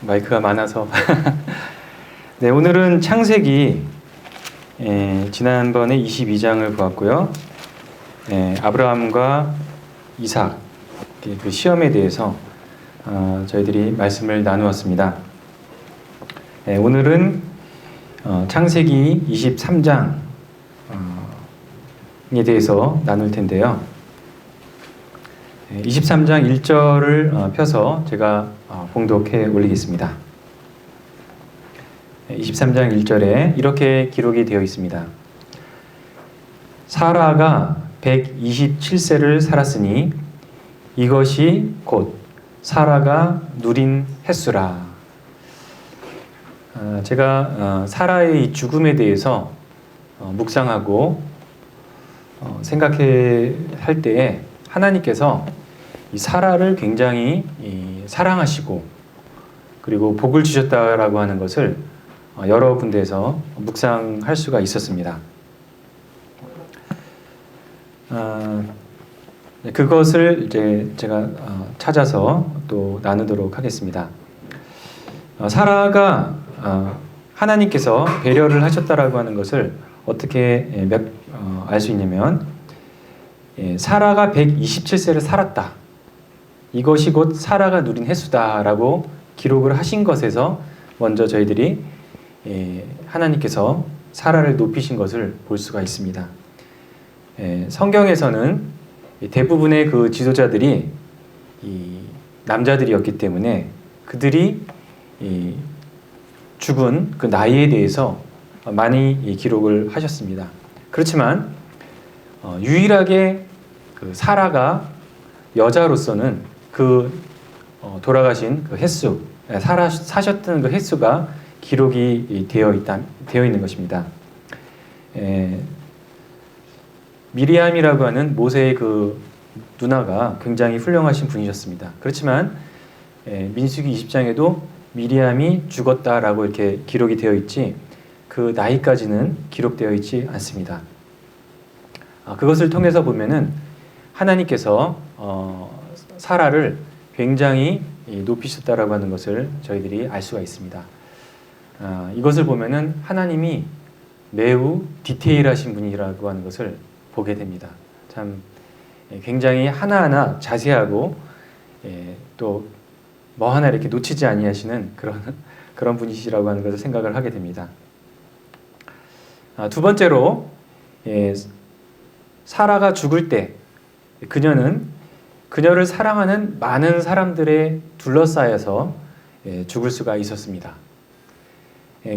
마이크가 많아서. 네, 오늘은 창세기 지난번에 22장을 보았고요. 아브라함과 이삭 그 시험에 대해서 저희들이 말씀을 나누었습니다. 오늘은 창세기 23장에 대해서 나눌 텐데요. 23장 1절을 펴서 제가 봉독해 올리겠습니다. 23장 1절에 이렇게 기록이 되어 있습니다. 사라가 127세를 살았으니 이것이 곧 사라가 누린 횟수라. 제가 사라의 죽음에 대해서 묵상하고 생각할 때에 하나님께서 이 사라를 굉장히 사랑하시고 그리고 복을 주셨다라고 하는 것을 여러 군데에서 묵상할 수가 있었습니다. 그것을 이제 제가 찾아서 또 나누도록 하겠습니다. 사라가 하나님께서 배려를 하셨다라고 하는 것을 어떻게 알 수 있냐면, 사라가 127세를 살았다. 이것이 곧 사라가 누린 횟수다라고 기록을 하신 것에서 먼저 저희들이 하나님께서 사라를 높이신 것을 볼 수가 있습니다. 성경에서는 대부분의 그 지도자들이 남자들이었기 때문에 그들이 죽은 그 나이에 대해서 많이 기록을 하셨습니다. 그렇지만 유일하게 그 사라가 여자로서는 그 돌아가신 그 횟수, 사셨던 그 횟수가 기록이 되어 있는 것입니다. 미리암이라고 하는 모세의 그 누나가 굉장히 훌륭하신 분이셨습니다. 그렇지만 민수기 20장에도 미리암이 죽었다라고 이렇게 기록이 되어 있지 그 나이까지는 기록되어 있지 않습니다. 그것을 통해서 보면은 하나님께서 사라를 굉장히 높이셨다라고 하는 것을 저희들이 알 수가 있습니다. 이것을 보면은 하나님이 매우 디테일하신 분이라고 하는 것을 보게 됩니다. 참 굉장히 하나하나 자세하고 또 뭐 하나 이렇게 놓치지 아니하시는 그런 분이시라고 하는 것을 생각을 하게 됩니다. 두 번째로 사라가 죽을 때 그녀를 사랑하는 많은 사람들에 둘러싸여서 죽을 수가 있었습니다.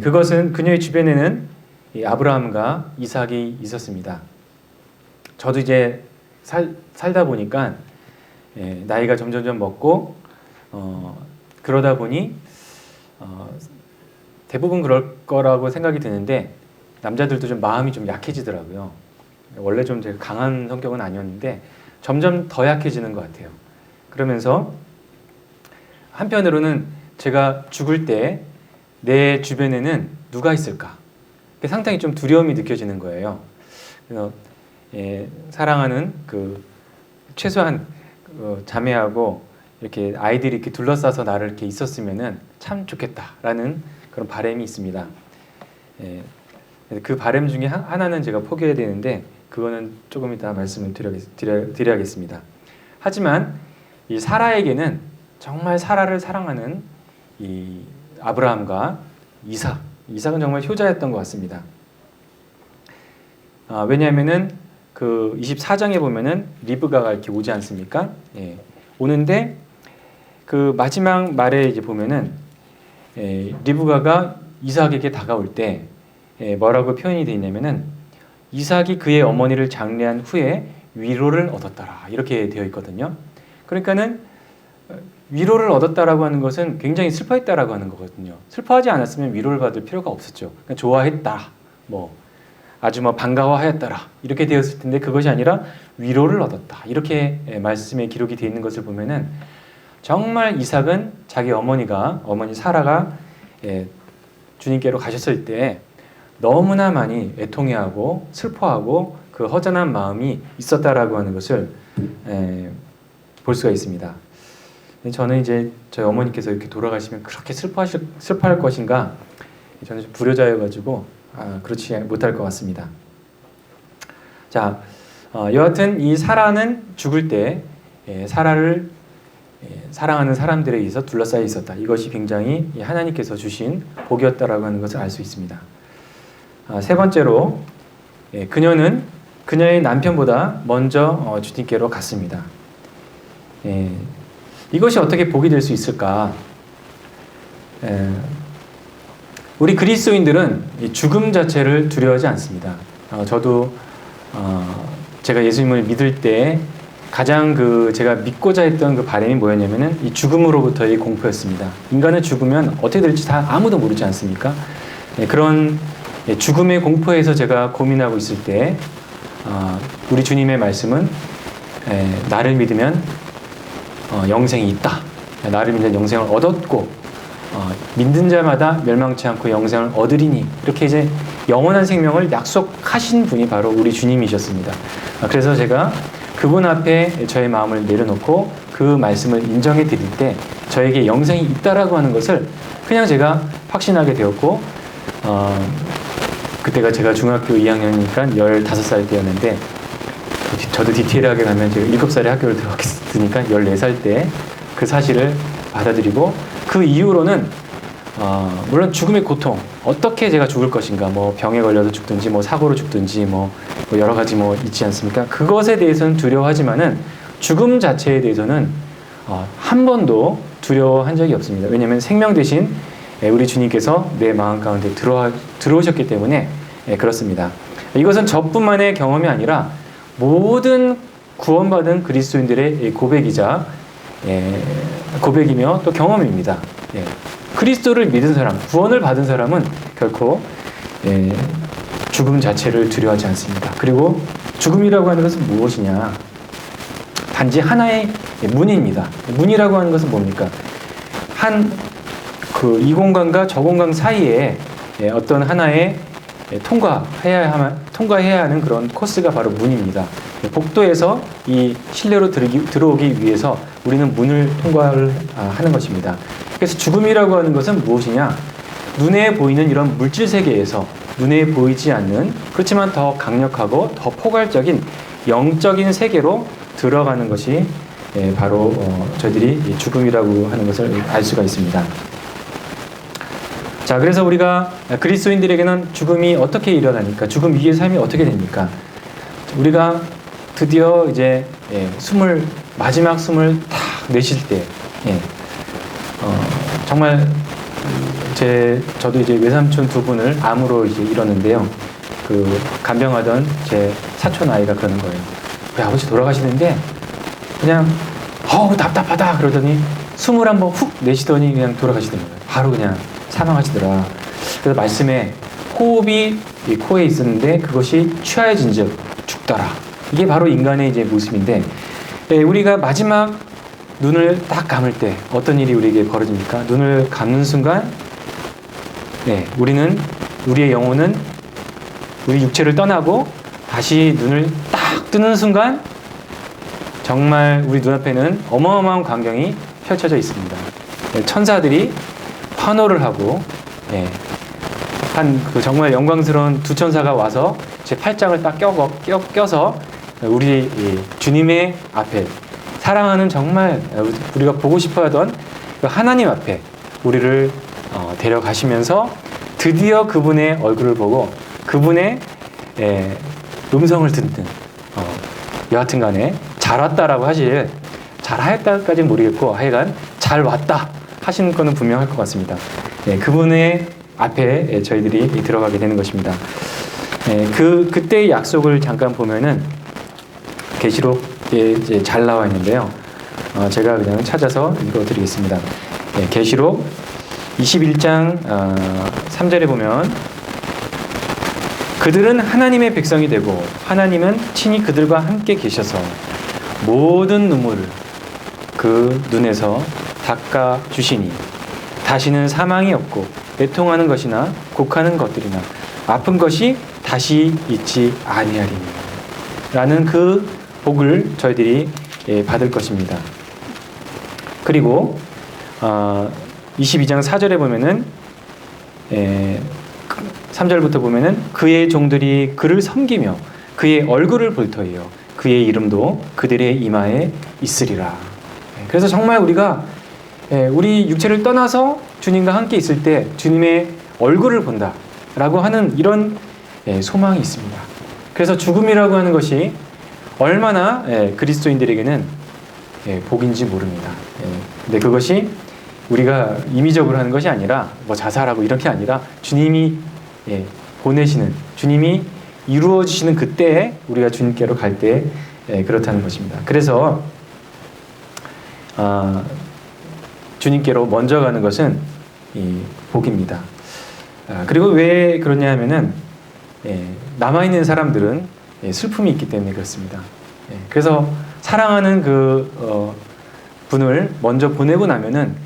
그것은 그녀의 주변에는 아브라함과 이삭이 있었습니다. 저도 이제 살다 보니까 나이가 점점 먹고 그러다 보니 대부분 그럴 거라고 생각이 드는데 남자들도 좀 마음이 좀 약해지더라고요. 원래 좀 제가 강한 성격은 아니었는데 점점 더 약해지는 것 같아요. 그러면서 한편으로는 제가 죽을 때 내 주변에는 누가 있을까? 상당히 좀 두려움이 느껴지는 거예요. 그래서 사랑하는 그 최소한 자매하고 이렇게 아이들이 이렇게 둘러싸서 나를 이렇게 있었으면은 참 좋겠다라는 그런 바람이 있습니다. 그 바람 중에 하나는 제가 포기해야 되는데 그거는 조금 이따 말씀을 드려야겠습니다. 하지만 이 사라에게는 정말 사라를 사랑하는 이 아브라함과 이삭은 정말 효자였던 것 같습니다. 왜냐하면은 그 24장에 보면은 리브가가 이렇게 오지 않습니까? 오는데 그 마지막 말에 이제 보면은 리브가가 이삭에게 다가올 때 뭐라고 표현이 되어 있냐면은 이삭이 그의 어머니를 장례한 후에 위로를 얻었더라 이렇게 되어 있거든요. 그러니까는 위로를 얻었다라고 하는 것은 굉장히 슬퍼했다라고 하는 거거든요. 슬퍼하지 않았으면 위로를 받을 필요가 없었죠. 그러니까 좋아했다, 아주 반가워하였더라 이렇게 되었을 텐데 그것이 아니라 위로를 얻었다 이렇게 말씀에 기록이 되어 있는 것을 보면은 정말 이삭은 자기 어머니 사라가 주님께로 가셨을 때 너무나 많이 애통해하고 슬퍼하고 그 허전한 마음이 있었다라고 하는 것을 볼 수가 있습니다. 저는 이제 저희 어머니께서 이렇게 돌아가시면 그렇게 슬퍼할 것인가, 저는 좀 불효자여가지고 그렇지 못할 것 같습니다. 자, 여하튼 이 사라는 죽을 때 사라를 사랑하는 사람들에 의해서 둘러싸여 있었다. 이것이 굉장히 하나님께서 주신 복이었다라고 하는 것을 알 수 있습니다. 세 번째로 그녀는 그녀의 남편보다 먼저 주님께로 갔습니다. 이것이 어떻게 복이 될 수 있을까? 우리 그리스도인들은 죽음 자체를 두려워하지 않습니다. 저도 제가 예수님을 믿을 때 가장 제가 믿고자 했던 그 바람이 뭐였냐면은 이 죽음으로부터의 공포였습니다. 인간은 죽으면 어떻게 될지 다 아무도 모르지 않습니까? 그런 죽음의 공포에서 제가 고민하고 있을 때 우리 주님의 말씀은 나를 믿으면 영생이 있다. 나를 믿는 영생을 얻었고 믿는 자마다 멸망치 않고 영생을 얻으리니, 이렇게 이제 영원한 생명을 약속하신 분이 바로 우리 주님이셨습니다. 그래서 제가 그분 앞에 저의 마음을 내려놓고 그 말씀을 인정해 드릴 때 저에게 영생이 있다라고 하는 것을 그냥 제가 확신하게 되었고, 그때가 제가 중학교 2학년이니까 15살 때였는데, 저도 디테일하게 가면 제가 7살에 학교를 들어갔으니까 14살 때 그 사실을 받아들이고, 그 이후로는 물론 죽음의 고통, 어떻게 제가 죽을 것인가, 뭐 병에 걸려서 죽든지 뭐 사고로 죽든지 뭐 여러 가지 뭐 있지 않습니까? 그것에 대해서는 두려워하지만은 죽음 자체에 대해서는 한 번도 두려워한 적이 없습니다. 왜냐하면 생명 대신 우리 주님께서 내 마음 가운데 들어오셨기 때문에 그렇습니다. 이것은 저뿐만의 경험이 아니라 모든 구원받은 그리스도인들의 고백이며 또 경험입니다. 그리스도를 믿은 사람, 구원을 받은 사람은 결코 죽음 자체를 두려워하지 않습니다. 그리고 죽음이라고 하는 것은 무엇이냐? 단지 하나의 문입니다. 문이라고 하는 것은 뭡니까? 이 공간과 저 공간 사이에 어떤 하나의 통과해야 하는 그런 코스가 바로 문입니다. 복도에서 이 실내로 들어오기 위해서 우리는 문을 통과를 하는 것입니다. 그래서 죽음이라고 하는 것은 무엇이냐? 눈에 보이는 이런 물질 세계에서 눈에 보이지 않는, 그렇지만 더 강력하고 더 포괄적인 영적인 세계로 들어가는 것이 바로 저희들이 죽음이라고 하는 것을 알 수가 있습니다. 자, 그래서 우리가 그리스도인들에게는 죽음이 어떻게 일어나니까, 죽음 위기의 삶이 어떻게 됩니까? 우리가 드디어 이제 마지막 숨을 탁 내쉴 때, 정말 저도 이제 외삼촌 두 분을 암으로 이제 잃었는데요. 간병하던 제 사촌 아이가 그러는 거예요. 우리 아버지 돌아가시는데 그냥 답답하다 그러더니 숨을 한번 훅 내쉬더니 그냥 돌아가시는 거예요. 바로 그냥 사망하시더라. 그래서 말씀에 호흡이 이 코에 있었는데 그것이 취하여진즉 죽더라. 이게 바로 인간의 이제 모습인데, 우리가 마지막 눈을 딱 감을 때 어떤 일이 우리에게 벌어집니까? 눈을 감는 순간, 우리의 영혼은 우리 육체를 떠나고 다시 눈을 딱 뜨는 순간 정말 우리 눈앞에는 어마어마한 광경이 펼쳐져 있습니다. 천사들이 환호를 하고, 정말 영광스러운 두 천사가 와서 제 팔짱을 딱 껴서 우리 주님의 앞에, 사랑하는 정말 우리가 보고 싶어하던 하나님 앞에 우리를 데려가시면서 드디어 그분의 얼굴을 보고 그분의 음성을 듣는, 여하튼 간에 잘 왔다라고 하실, 잘 하였다까지는 모르겠고 하여간 잘 왔다 하시는 거는 분명할 것 같습니다. 그분의 앞에 저희들이 들어가게 되는 것입니다. 그때의 약속을 잠깐 보면은 계시록에 이제 잘 나와 있는데요. 제가 그냥 찾아서 읽어드리겠습니다. 계시록 21장 3절에 보면, 그들은 하나님의 백성이 되고 하나님은 친히 그들과 함께 계셔서 모든 눈물을 그 눈에서 닦아 주시니 다시는 사망이 없고 애통하는 것이나 곡하는 것들이나 아픈 것이 다시 있지 아니하리니 라는 그 복을 저희들이 받을 것입니다. 그리고 22장 4절에 보면은 3절부터 보면은 그의 종들이 그를 섬기며 그의 얼굴을 볼 터이요 그의 이름도 그들의 이마에 있으리라. 그래서 정말 우리가 우리 육체를 떠나서 주님과 함께 있을 때 주님의 얼굴을 본다라고 하는 이런 소망이 있습니다. 그래서 죽음이라고 하는 것이 얼마나 그리스도인들에게는 복인지 모릅니다. 근데 그것이 우리가 임의적으로 하는 것이 아니라 뭐 자살하고 이런 게 아니라 주님이 보내시는, 주님이 이루어 주시는 그때에 우리가 주님께로 갈 때 그렇다는 것입니다. 그래서 주님께로 먼저 가는 것은 이 복입니다. 그리고 왜 그러냐 하면은 남아있는 사람들은 슬픔이 있기 때문에 그렇습니다. 그래서 사랑하는 그 분을 먼저 보내고 나면은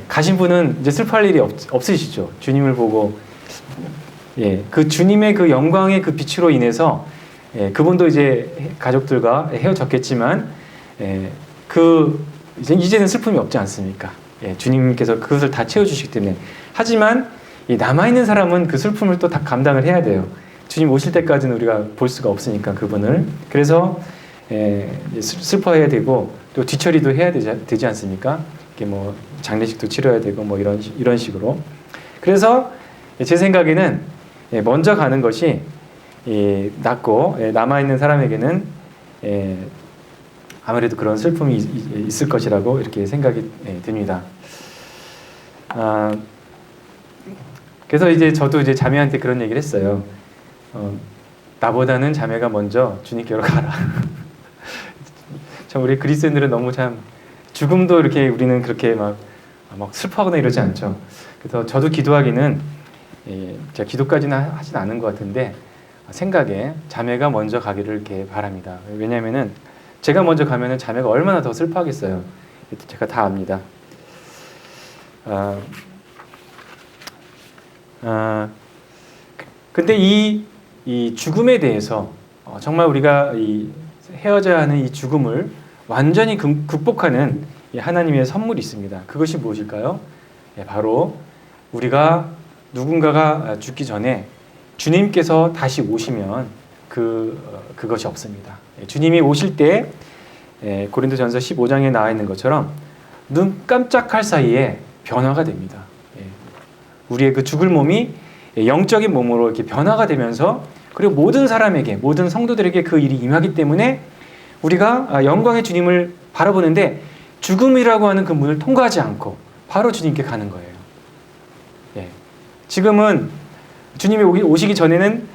가신 분은 이제 슬퍼할 일이 없으시죠. 주님을 보고 그 주님의 그 영광의 그 빛으로 인해서 그분도 이제 가족들과 헤어졌겠지만 이제는 슬픔이 없지 않습니까? 주님께서 그것을 다 채워주시기 때문에. 하지만 이 남아있는 사람은 그 슬픔을 또 다 감당을 해야 돼요. 주님 오실 때까지는 우리가 볼 수가 없으니까 그분을. 그래서 슬퍼해야 되고 또 뒤처리도 해야 되지 않습니까? 이렇게 뭐 장례식도 치러야 되고 뭐 이런 식으로. 그래서 제 생각에는 먼저 가는 것이 낫고 남아있는 사람에게는 아무래도 그런 슬픔이 있을 것이라고 이렇게 생각이 듭니다. 그래서 이제 저도 이제 자매한테 그런 얘기를 했어요. 나보다는 자매가 먼저 주님께로 가라. 참 우리 그리스도인들은 너무 참 죽음도 이렇게 우리는 그렇게 막 슬퍼하거나 이러지 않죠. 그래서 저도 기도하기는 제가 기도까지는 하진 않은 것 같은데 생각에 자매가 먼저 가기를 이렇게 바랍니다. 왜냐하면은 제가 먼저 가면은 자매가 얼마나 더 슬퍼하겠어요. 제가 다 압니다. 근데 이 죽음에 대해서 정말 우리가 헤어져야 하는 이 죽음을 완전히 극복하는 하나님의 선물이 있습니다. 그것이 무엇일까요? 바로 우리가 누군가가 죽기 전에 주님께서 다시 오시면 그것이 없습니다. 주님이 오실 때 고린도전서 15장에 나와 있는 것처럼 눈 깜짝할 사이에 변화가 됩니다. 우리의 그 죽을 몸이 영적인 몸으로 이렇게 변화가 되면서 그리고 모든 사람에게 모든 성도들에게 그 일이 임하기 때문에 우리가 영광의 주님을 바라보는데 죽음이라고 하는 그 문을 통과하지 않고 바로 주님께 가는 거예요. 지금은 주님이 오시기 전에는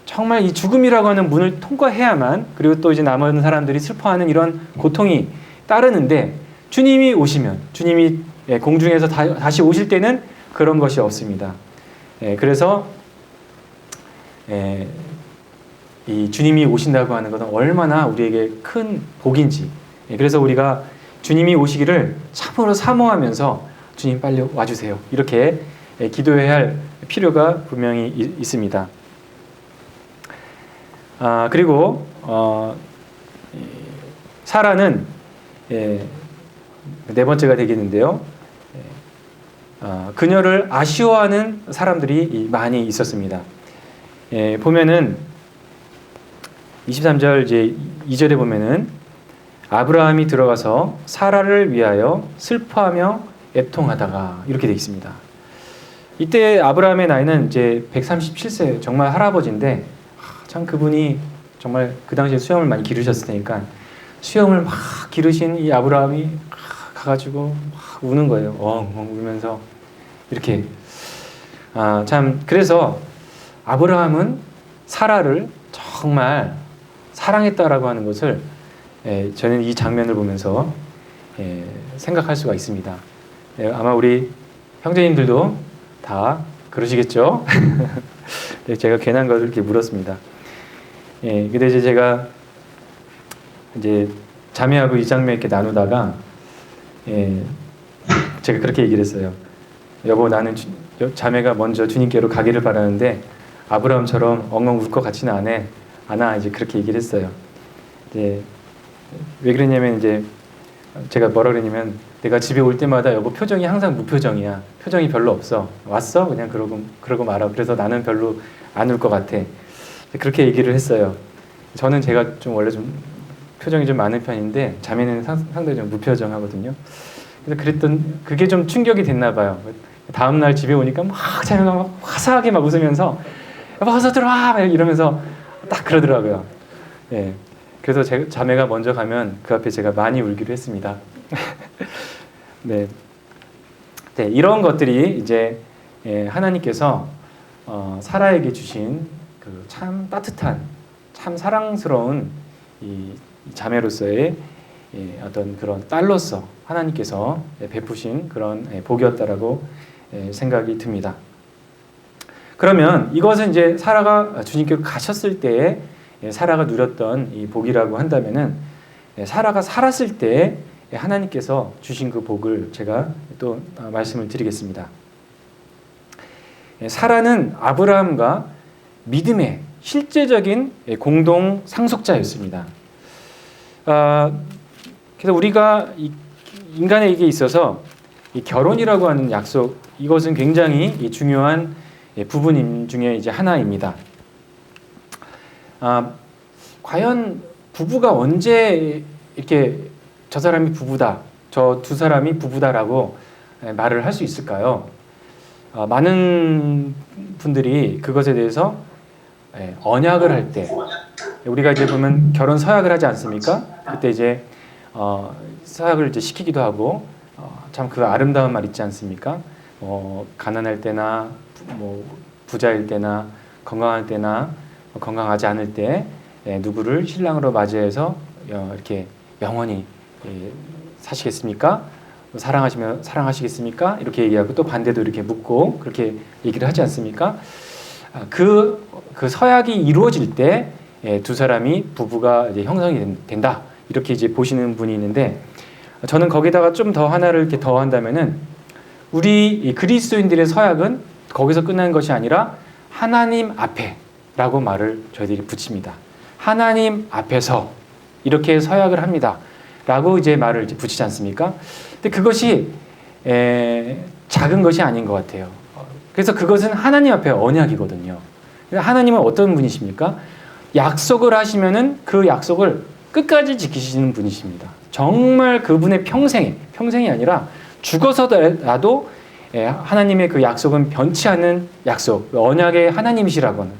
정말 이 죽음이라고 하는 문을 통과해야만 그리고 또 이제 남은 사람들이 슬퍼하는 이런 고통이 따르는데 주님이 오시면 주님이 공중에서 다시 오실 때는 그런 것이 없습니다. 그래서 이 주님이 오신다고 하는 것은 얼마나 우리에게 큰 복인지 그래서 우리가 주님이 오시기를 참으로 사모하면서 주님 빨리 와주세요 이렇게 기도해야 할 필요가 분명히 있습니다. 그리고 사라는 네 번째가 되겠는데요. 그녀를 아쉬워하는 사람들이 많이 있었습니다. 보면은 23절 이제 2절에 보면은 아브라함이 들어가서 사라를 위하여 슬퍼하며 애통하다가 이렇게 되어 있습니다. 이때 아브라함의 나이는 이제 137세 정말 할아버지인데 참 그분이 정말 그 당시에 수염을 많이 기르셨을 테니까 수염을 막 기르신 이 아브라함이 가가지고 막 우는 거예요. 엉엉 울면서 이렇게 참 그래서 아브라함은 사라를 정말 사랑했다라고 하는 것을 저는 이 장면을 보면서 생각할 수가 있습니다. 아마 우리 형제님들도 다 그러시겠죠? 제가 괜한 것을 이렇게 물었습니다. 근데 이제 제가 이제 자매하고 이 장면 이렇게 나누다가 제가 그렇게 얘기를 했어요. 여보 나는 자매가 먼저 주님께로 가기를 바라는데 아브라함처럼 엉엉 울 것 같지는 않아 이제 그렇게 얘기를 했어요. 이제 왜 그러냐면 이제 제가 뭐라 그러냐면 내가 집에 올 때마다 여보 표정이 항상 무표정이야. 표정이 별로 없어. 왔어? 그냥 그러고 말아. 그래서 나는 별로 안 울 것 같아. 그렇게 얘기를 했어요. 저는 제가 좀 원래 좀 표정이 좀 많은 편인데 자매는 상당히 좀 무표정하거든요. 그래서 그게 좀 충격이 됐나 봐요. 다음 날 집에 오니까 막 자매가 막 화사하게 막 웃으면서 여보 어서 들어와 이러면서 딱 그러더라고요. 예. 그래서 자매가 먼저 가면 그 앞에 제가 많이 울기로 했습니다. 네. 네, 이런 것들이 이제 하나님께서 사라에게 주신 그 참 따뜻한, 참 사랑스러운 이 자매로서의 어떤 그런 딸로서 하나님께서 베푸신 그런 복이었다라고 생각이 듭니다. 그러면 이것은 이제 사라가 주님께로 가셨을 때에 사라가 누렸던 이 복이라고 한다면은 사라가 살았을 때 하나님께서 주신 그 복을 제가 또 말씀을 드리겠습니다. 사라는 아브라함과 믿음의 실제적인 공동 상속자였습니다. 그래서 우리가 인간에게 있어서 이 결혼이라고 하는 약속, 이것은 굉장히 중요한 부분 중에 이제 하나입니다. 과연 부부가 언제 이렇게 저 사람이 부부다, 저 두 사람이 부부다라고 말을 할 수 있을까요? 많은 분들이 그것에 대해서 언약을 할 때, 우리가 이제 보면 결혼 서약을 하지 않습니까? 그때 이제 서약을 이제 시키기도 하고, 참 그 아름다운 말 있지 않습니까? 가난할 때나 뭐 부자일 때나 건강할 때나 건강하지 않을 때 누구를 신랑으로 맞이해서 이렇게 영원히 사시겠습니까? 사랑하시겠습니까? 이렇게 얘기하고 또 반대도 이렇게 묻고 그렇게 얘기를 하지 않습니까? 그 서약이 이루어질 때 두 사람이 부부가 이제 형성이 된다. 이렇게 이제 보시는 분이 있는데, 저는 거기다가 좀 더 하나를 이렇게 더한다면은 우리 그리스도인들의 서약은 거기서 끝나는 것이 아니라 하나님 앞에라고 말을 저희들이 붙입니다. 하나님 앞에서 이렇게 서약을 합니다. 라고 이제 말을 이제 붙이지 않습니까? 근데 그것이 작은 것이 아닌 것 같아요. 그래서 그것은 하나님 앞에 언약이거든요. 하나님은 어떤 분이십니까? 약속을 하시면은 그 약속을 끝까지 지키시는 분이십니다. 정말 그분의 평생이 아니라 죽어서라도 하나님의 그 약속은 변치 않는 약속, 언약의 하나님이시라고는.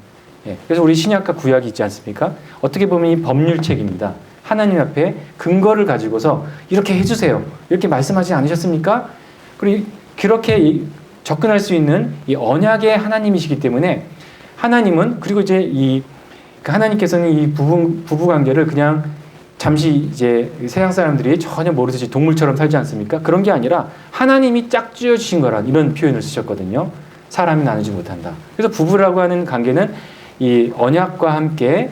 그래서 우리 신약과 구약이 있지 않습니까? 어떻게 보면 이 법률책입니다. 하나님 앞에 근거를 가지고서 이렇게 해주세요. 이렇게 말씀하지 않으셨습니까? 그리고 그렇게 접근할 수 있는 이 언약의 하나님이시기 때문에 하나님은, 그리고 이제 하나님께서는 이 부부 관계를 그냥 잠시 이제 세상 사람들이 전혀 모르듯이 동물처럼 살지 않습니까? 그런 게 아니라 하나님이 짝지어 주신 거란 이런 표현을 쓰셨거든요. 사람이 나누지 못한다. 그래서 부부라고 하는 관계는 이 언약과 함께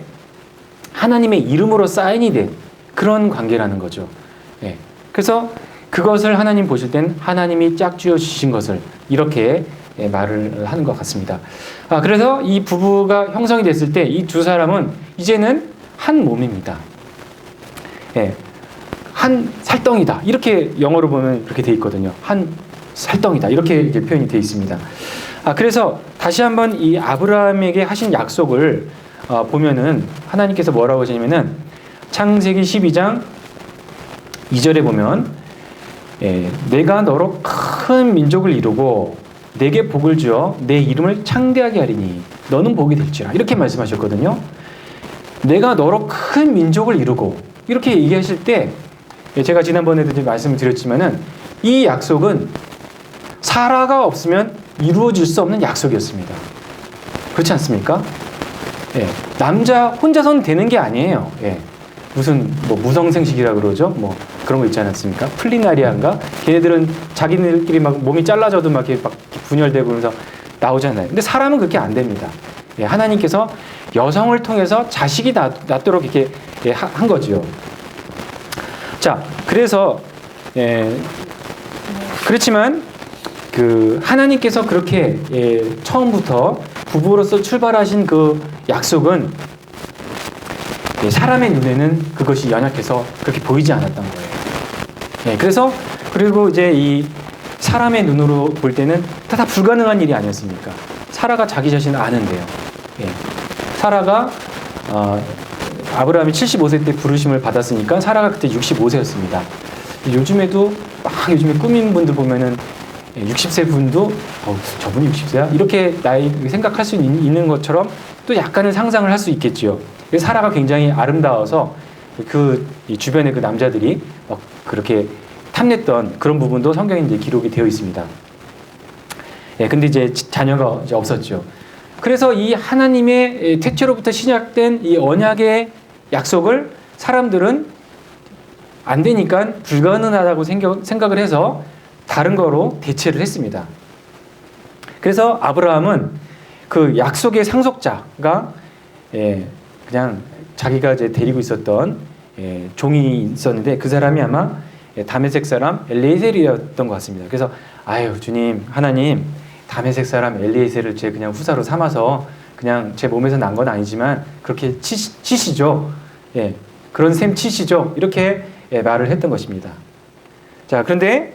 하나님의 이름으로 사인이 된 그런 관계라는 거죠. 그래서 그것을 하나님 보실 땐 하나님이 짝지어 주신 것을 이렇게 말을 하는 것 같습니다. 그래서 이 부부가 형성이 됐을 때 이 두 사람은 이제는 한 몸입니다. 한 살덩이다. 이렇게 영어로 보면 그렇게 돼 있거든요. 한 살덩이다. 이렇게 이제 표현이 돼 있습니다. 그래서 다시 한번 이 아브라함에게 하신 약속을 보면은 하나님께서 뭐라고 하시냐면은 창세기 12장 2절에 보면 내가 너로 큰 민족을 이루고 내게 복을 주어 내 이름을 창대하게 하리니 너는 복이 될지라, 이렇게 말씀하셨거든요. 내가 너로 큰 민족을 이루고 이렇게 얘기하실 때, 제가 지난번에도 이제 말씀을 드렸지만은 이 약속은 사라가 없으면 이루어질 수 없는 약속이었습니다. 그렇지 않습니까? 남자 혼자서는 되는 게 아니에요. 무슨 뭐 무성생식이라 그러죠. 뭐 그런 거 있지 않습니까? 플리나리아인가? 걔네들은 자기들끼리 막 몸이 잘라져도 막 이렇게 막 분열되고 그러면서 나오잖아요. 근데 사람은 그렇게 안 됩니다. 하나님께서 여성을 통해서 자식이 낳도록 이렇게 한 거죠. 자, 그래서 그렇지만 그 하나님께서 그렇게 처음부터 부부로서 출발하신 그 약속은 사람의 눈에는 그것이 연약해서 그렇게 보이지 않았던 거예요. 그래서 그리고 이제 이 사람의 눈으로 볼 때는 다 불가능한 일이 아니었습니까? 사라가 자기 자신을 아는데요. 사라가 아브라함이 75세 때 부르심을 받았으니까 사라가 그때 65세였습니다. 요즘에도 요즘에 꾸민 분들 보면은 60세 분도 저분이 60세야? 이렇게 나이 생각할 수 있는 것처럼 또 약간은 상상을 할 수 있겠지요. 사라가 굉장히 아름다워서 그 주변의 그 남자들이 막 그렇게 탐냈던 그런 부분도 성경에 이제 기록이 되어 있습니다. 근데 이제 자녀가 이제 없었죠. 그래서 이 하나님의 태초로부터 시작된 이 언약의 약속을 사람들은 안 되니까 불가능하다고 생각을 해서 다른 거로 대체를 했습니다. 그래서 아브라함은 그 약속의 상속자가 그냥 자기가 이제 데리고 있었던 종이 있었는데 그 사람이 아마 다메섹 사람 엘리에셀이었던 것 같습니다. 그래서 아유 주님 하나님 다메섹 사람 엘리에셀을 제 그냥 후사로 삼아서 그냥 제 몸에서 난 건 아니지만 그렇게 치시죠. 그런 셈 치시죠. 이렇게 말을 했던 것입니다. 자, 그런데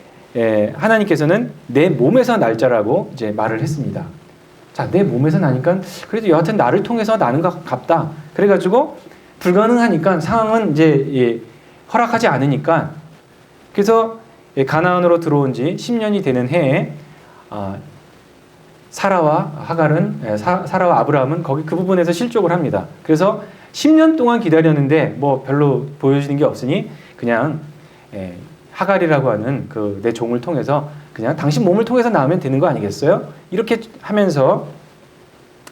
하나님께서는 내 몸에서 날 자라고 이제 말을 했습니다. 자, 내 몸에서 나니까 그래도 여하튼 나를 통해서 나는 것 같다. 그래가지고 불가능하니까 상황은 이제 허락하지 않으니까 그래서 가나안으로 들어온 지 10년이 되는 해에 사라와 아브라함은 거기 그 부분에서 실족을 합니다. 그래서 10년 동안 기다렸는데 뭐 별로 보여주는 게 없으니 그냥 하갈이라고 하는 그 내 종을 통해서 그냥 당신 몸을 통해서 낳으면 되는 거 아니겠어요? 이렇게 하면서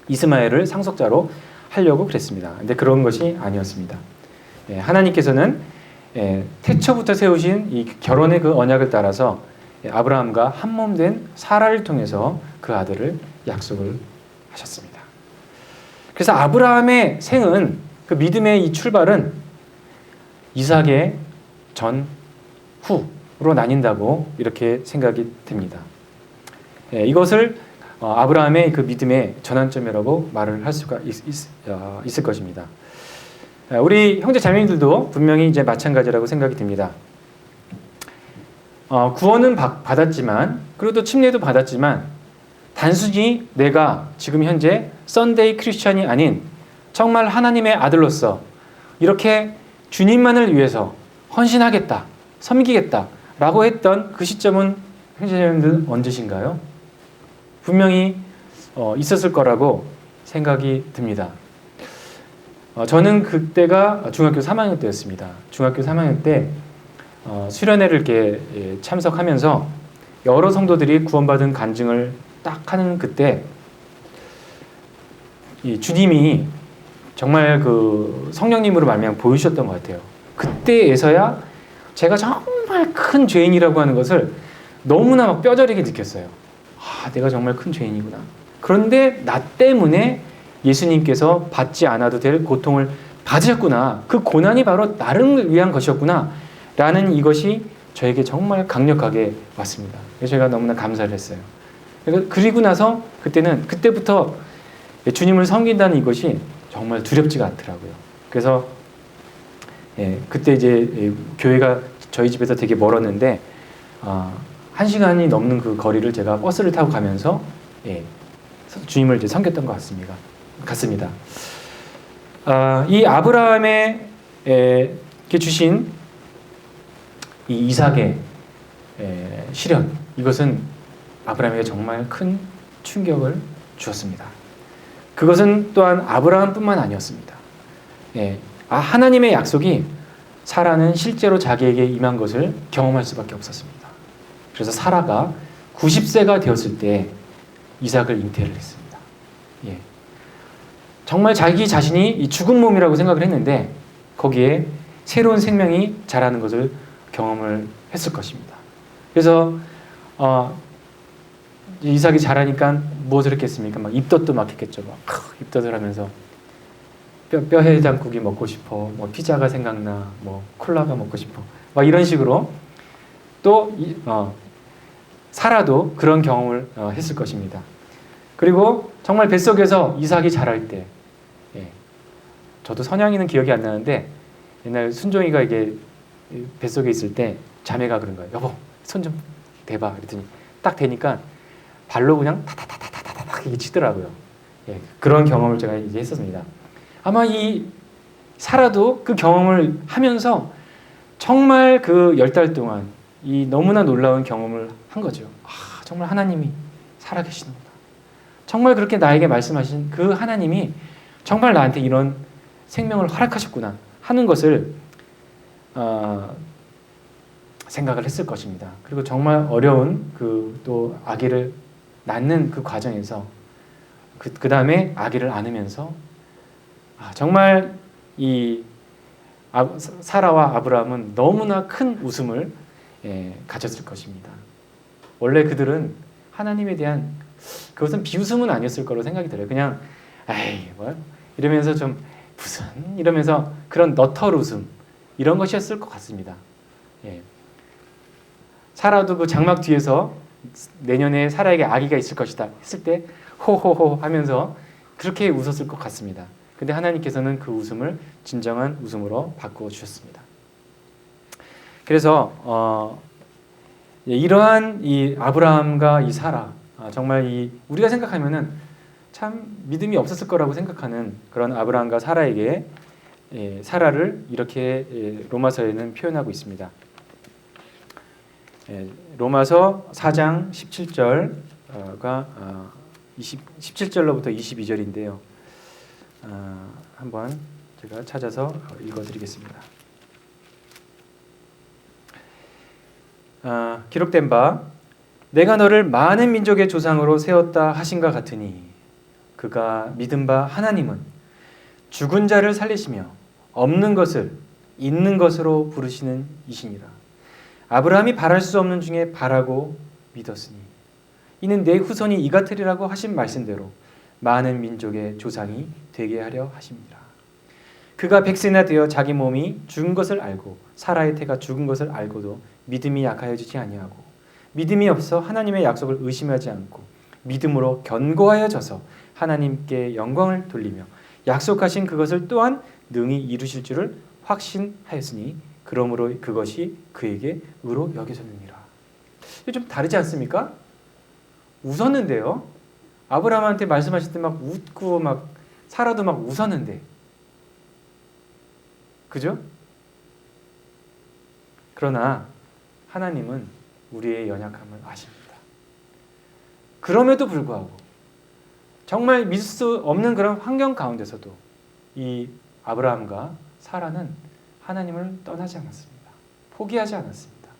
이스마엘을 상속자로 하려고 그랬습니다. 근데 그런 것이 아니었습니다. 하나님께서는 태초부터 세우신 이 결혼의 그 언약을 따라서 아브라함과 한몸된 사라를 통해서 그 아들을 약속을 하셨습니다. 그래서 아브라함의 생은 그 믿음의 이 출발은 이삭의 전 후로 나뉜다고 이렇게 생각이 됩니다. 이것을 아브라함의 그 믿음의 전환점이라고 말을 할 수가 있을 것입니다. 우리 형제 자매님들도 분명히 이제 마찬가지라고 생각이 됩니다. 구원은 받았지만 그리고 또 침례도 받았지만 단순히 내가 지금 현재 썬데이 크리스천이 아닌 정말 하나님의 아들로서 이렇게 주님만을 위해서 헌신하겠다, 섬기겠다 라고 했던 그 시점은 형제자매님들 언제신가요? 분명히 있었을 거라고 생각이 듭니다. 저는 그때가 중학교 3학년 때였습니다. 중학교 3학년 때 수련회를 이렇게 참석하면서 여러 성도들이 구원받은 간증을 딱 하는 그때 이 주님이 정말 그 성령님으로 말미암아 보이셨던 것 같아요. 그때에서야 제가 정말 큰 죄인이라고 하는 것을 너무나 막 뼈저리게 느꼈어요. 내가 정말 큰 죄인이구나. 그런데 나 때문에 예수님께서 받지 않아도 될 고통을 받으셨구나. 그 고난이 바로 나를 위한 것이었구나. 라는 이것이 저에게 정말 강력하게 왔습니다. 그래서 제가 너무나 감사를 했어요. 그리고 나서 그때부터 주님을 섬긴다는 이것이 정말 두렵지가 않더라고요. 그래서 그때 이제 교회가 저희 집에서 되게 멀었는데 1시간이 넘는 그 거리를 제가 버스를 타고 가면서 주님을 이제 섬겼던 것 같습니다. 이 아브라함에게 주신 이 이삭의 시련, 이것은 아브라함에게 정말 큰 충격을 주었습니다. 그것은 또한 아브라함뿐만 아니었습니다. 하나님의 약속이 사라는 실제로 자기에게 임한 것을 경험할 수밖에 없었습니다. 그래서 사라가 90세가 되었을 때 이삭을 잉태를 했습니다. 정말 자기 자신이 이 죽은 몸이라고 생각을 했는데 거기에 새로운 생명이 자라는 것을 경험을 했을 것입니다. 그래서 이삭이 자라니까 무엇을 했겠습니까? 막 입덧도 막 했겠죠. 막 입덧을 하면서 뼈해장국이 먹고 싶어, 뭐 피자가 생각나, 뭐 콜라가 먹고 싶어, 막 이런 식으로 또 사라도 그런 경험을 했을 것입니다. 그리고 정말 뱃속에서 이삭이 자랄 때, 저도 선양이는 기억이 안 나는데 옛날 순종이가 이게 뱃속에 있을 때 자매가 그런 거예요. 여보, 손 좀 대봐. 그랬더니 딱 대니까 발로 그냥 타타타타타타 이게 치더라고요. 예, 그런 경험을 제가 이제 했었습니다. 아마 이 사라도 그 경험을 하면서 정말 그 10달 동안 이 너무나 놀라운 경험을 한 거죠. 아, 정말 하나님이 살아계시는구나. 정말 그렇게 나에게 말씀하신 그 하나님이 정말 나한테 이런 생명을 허락하셨구나 하는 것을 생각을 했을 것입니다. 그리고 정말 어려운 그 또 아기를 낳는 그 과정에서 그 다음에 아기를 안으면서 정말 이 사라와 아브라함은 너무나 큰 웃음을 가졌을 것입니다. 원래 그들은 하나님에 대한 그것은 비웃음은 아니었을 거로 생각이 들어요. 그냥 에이 뭐 이러면서 좀 무슨 이러면서 그런 너털 웃음 이런 것이었을 것 같습니다. 예. 사라도 그 장막 뒤에서 내년에 사라에게 아기가 있을 것이다 했을 때 호호호 하면서 그렇게 웃었을 것 같습니다. 근데 하나님께서는 그 웃음을 진정한 웃음으로 바꾸어 주셨습니다. 그래서 이러한 이 아브라함과 이 사라 정말 이 우리가 생각하면은 참 믿음이 없었을 거라고 생각하는 그런 아브라함과 사라에게 사라를 이렇게 로마서에는 표현하고 있습니다. 로마서 4장 17절과 17절로부터 22절인데요. 한번 제가 찾아서 읽어드리겠습니다. 기록된 바 내가 너를 많은 민족의 조상으로 세웠다 하신가 같으니 그가 믿은 바 하나님은 죽은 자를 살리시며 없는 것을 있는 것으로 부르시는 이시니라. 아브라함이 바랄 수 없는 중에 바라고 믿었으니 이는 내 후손이 이 같으리라고 하신 말씀대로 많은 민족의 조상이 되게 하려 하십니다. 그가 100세나 되어 자기 몸이 죽은 것을 알고 사라의 태가 죽은 것을 알고도 믿음이 약하여지지 아니하고 믿음이 없어 하나님의 약속을 의심하지 않고 믿음으로 견고하여 져서 하나님께 영광을 돌리며 약속하신 그것을 또한 능히 이루실 줄을 확신하였으니 그러므로 그것이 그에게 의로 여겨졌느니라. 좀 다르지 않습니까? 웃었는데요. 아브라함한테 말씀하실 때 막 웃고 막 사라도 막 웃었는데, 그죠? 그러나 하나님은 우리의 연약함을 아십니다. 그럼에도 불구하고 정말 믿을 수 없는 그런 환경 가운데서도 이 아브라함과 사라는 하나님을 떠나지 않았습니다. 포기하지 않았습니다.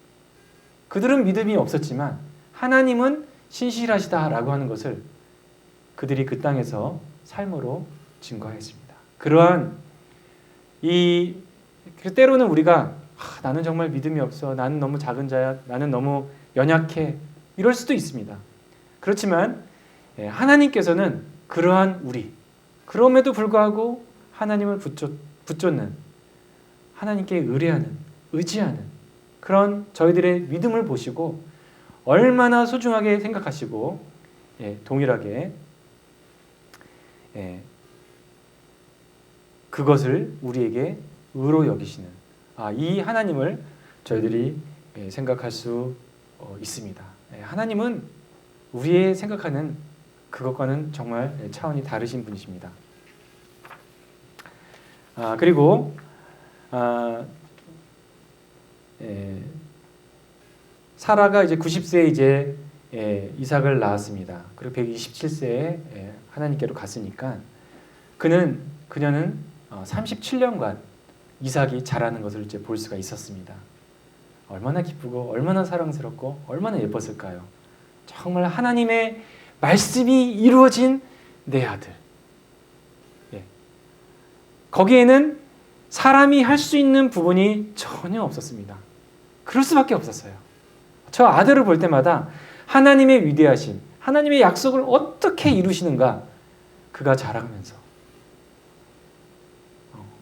그들은 믿음이 없었지만 하나님은 신실하시다라고 하는 것을 그들이 그 땅에서 삶으로 증거했습니다. 그러한 때로는 우리가 나는 정말 믿음이 없어, 나는 너무 작은 자야, 나는 너무 연약해 이럴 수도 있습니다. 그렇지만 하나님께서는 그러한 우리, 그럼에도 불구하고 하나님을 붙잡는, 하나님께 의뢰하는, 의지하는 그런 저희들의 믿음을 보시고 얼마나 소중하게 생각하시고 동일하게 그것을 우리에게 의로 여기시는 이 하나님을 저희들이 생각할 수 있습니다. 하나님은 우리의 생각하는 그것과는 정말 차원이 다르신 분이십니다. 그리고 사라가 이제 90세에 이제 이삭을 낳았습니다. 그리고 127세에 하나님께로 갔으니까 그녀는 37년간 이삭이 자라는 것을 이제 볼 수가 있었습니다. 얼마나 기쁘고 얼마나 사랑스럽고 얼마나 예뻤을까요? 정말 하나님의 말씀이 이루어진 내 아들. 거기에는 사람이 할 수 있는 부분이 전혀 없었습니다. 그럴 수밖에 없었어요. 저 아들을 볼 때마다 하나님의 위대하심, 하나님의 약속을 어떻게 이루시는가 그가 자라면서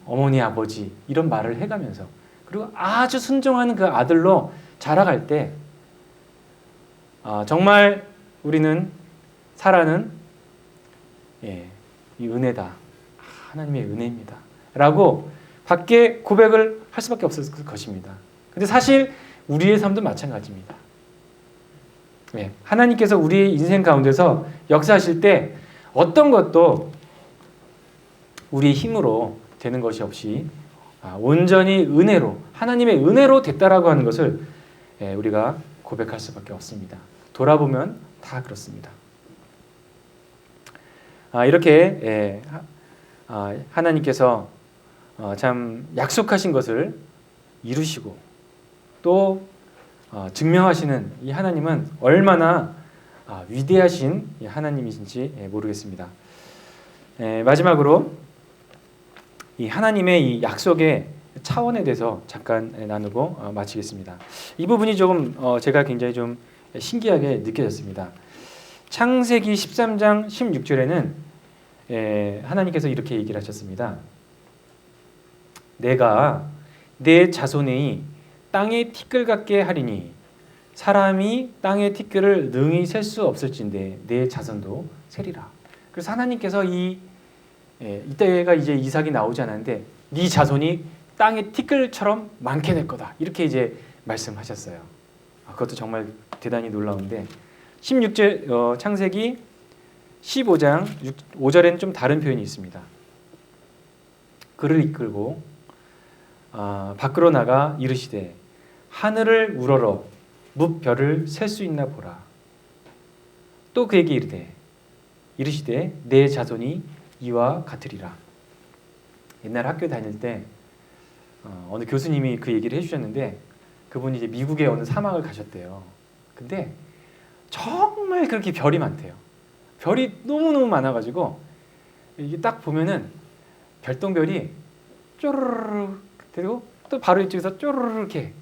어머니 아버지 이런 말을 해가면서 그리고 아주 순종하는 그 아들로 자라갈 때 정말 우리는 사라는 이 은혜다, 하나님의 은혜입니다 라고 밖에 고백을 할 수밖에 없을 것입니다. 근데 사실 우리의 삶도 마찬가지입니다. 하나님께서 우리의 인생 가운데서 역사하실 때 어떤 것도 우리의 힘으로 되는 것이 없이 온전히 은혜로, 하나님의 은혜로 됐다라고 하는 것을 우리가 고백할 수밖에 없습니다. 돌아보면 다 그렇습니다. 이렇게 하나님께서 참 약속하신 것을 이루시고 또 증명하시는 이 하나님은 얼마나 위대하신 하나님이신지 모르겠습니다. 마지막으로 이 하나님의 이 약속의 차원에 대해서 잠깐 나누고 마치겠습니다. 이 부분이 조금 제가 굉장히 좀 신기하게 느껴졌습니다. 창세기 13장 16절에는 하나님께서 이렇게 얘기를 하셨습니다. 내가 내 자손이 땅의 티끌 같게 하리니 사람이 땅의 티끌을 능히 셀 수 없을진데 내 자손도 세리라. 그래서 하나님께서 이때가 이제 이삭이 나오지 않았는데 네 자손이 땅의 티끌처럼 많게 될 거다. 이렇게 이제 말씀하셨어요. 그것도 정말 대단히 놀라운데 16절 창세기 15장 5절에는 좀 다른 표현이 있습니다. 그를 이끌고 밖으로 나가 이르시되 하늘을 우러러 뭇별을 셀 수 있나 보라. 또 그에게 이르시되 내 자손이 이와 같으리라. 옛날 학교 다닐 때 어느 교수님이 그 얘기를 해주셨는데 그분이 이제 미국의 어느 사막을 가셨대요. 근데 정말 그렇게 별이 많대요. 별이 너무너무 많아가지고 이게 딱 보면은 별똥별이 쪼르르 그리고 또 바로 이쪽에서 쪼르르 이렇게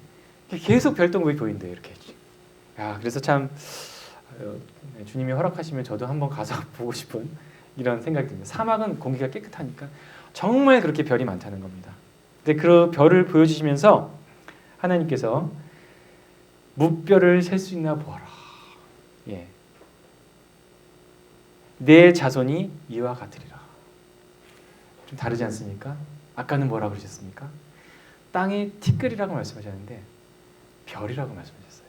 계속 별똥별이 보인대요. 이렇게. 그래서 참 주님이 허락하시면 저도 한번 가서 보고 싶은 이런 생각이 듭니다. 사막은 공기가 깨끗하니까 정말 그렇게 별이 많다는 겁니다. 근데 그 별을 보여주시면서 하나님께서 뭇별을 셀 수 있나 보아라. 내 자손이 이와 같으리라. 좀 다르지 않습니까? 아까는 뭐라고 그러셨습니까? 땅의 티끌이라고 말씀하셨는데 별이라고 말씀하셨어요.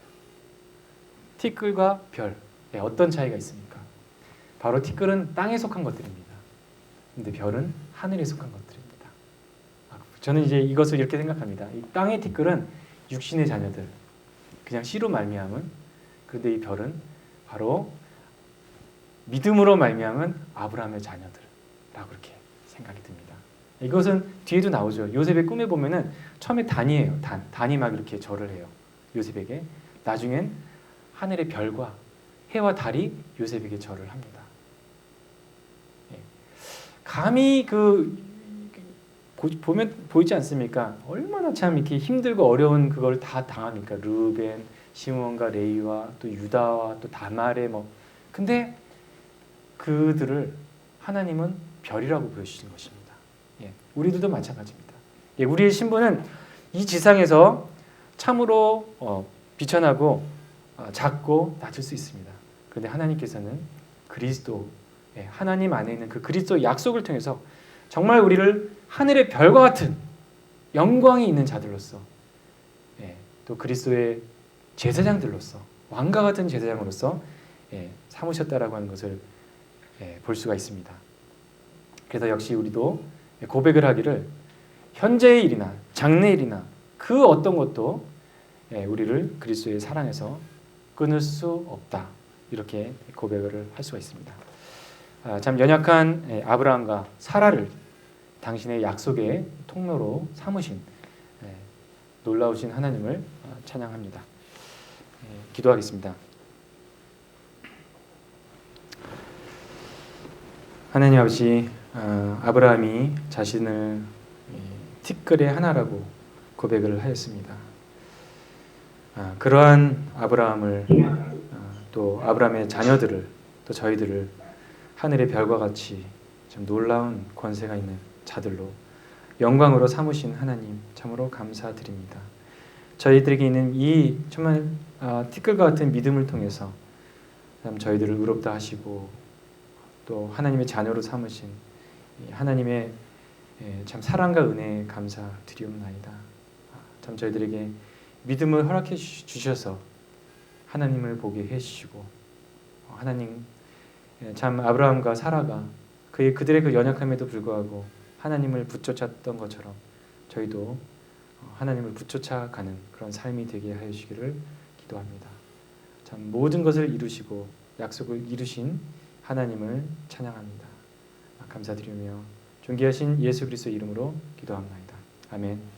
티끌과 별, 어떤 차이가 있습니까? 바로 티끌은 땅에 속한 것들입니다. 근데 별은 하늘에 속한 것들입니다. 저는 이제 이것을 이렇게 생각합니다. 이 땅의 티끌은 육신의 자녀들, 그냥 씨로 말미암은. 그런데 이 별은 바로 믿음으로 말미암은 아브라함의 자녀들라고 그렇게 생각이 듭니다. 이것은 뒤에도 나오죠. 요셉의 꿈에 보면은 처음에 단이에요. 단이 막 이렇게 절을 해요. 요셉에게. 나중엔 하늘의 별과 해와 달이 요셉에게 절을 합니다. 감히 보면 보이지 않습니까? 얼마나 참 이렇게 힘들고 어려운 그걸 다 당합니까? 르벤, 시몬과 레위와 또 유다와 또 다말의 근데 그들을 하나님은 별이라고 보여주시는 것입니다. 우리들도 마찬가지입니다. 우리의 신분은 이 지상에서 참으로 비천하고 작고 낮을 수 있습니다. 그런데 하나님께서는 그리스도, 하나님 안에 있는 그 그리스도의 약속을 통해서 정말 우리를 하늘의 별과 같은 영광이 있는 자들로서 또 그리스도의 제사장들로서 왕과 같은 제사장으로서 삼으셨다라고 하는 것을 볼 수가 있습니다. 그래서 역시 우리도 고백을 하기를 현재의 일이나 장래의 일이나 그 어떤 것도 우리를 그리스도의 사랑에서 끊을 수 없다. 이렇게 고백을 할 수가 있습니다. 참 연약한 아브라함과 사라를 당신의 약속의 통로로 삼으신 놀라우신 하나님을 찬양합니다. 기도하겠습니다. 하나님 아버지, 아브라함이 자신을 티끌의 하나라고 고백을 하였습니다. 그러한 아브라함을 또 아브라함의 자녀들을 또 저희들을 하늘의 별과 같이 참 놀라운 권세가 있는 자들로 영광으로 삼으신 하나님 참으로 감사드립니다. 저희들에게 있는 이 정말 티끌과 같은 믿음을 통해서 참 저희들을 의롭다 하시고 또 하나님의 자녀로 삼으신 하나님의 참 사랑과 은혜에 감사드리옵나이다. 참 저희들에게 믿음을 허락해 주셔서 하나님을 보게 해주시고 하나님 참 아브라함과 사라가 그들의 그 연약함에도 불구하고 하나님을 붙쫓았던 것처럼 저희도 하나님을 붙쫓아가는 그런 삶이 되게 하여 주시기를 기도합니다. 참 모든 것을 이루시고 약속을 이루신 하나님을 찬양합니다. 감사드리며 존귀하신 예수 그리스도 이름으로 기도합니다. 아멘.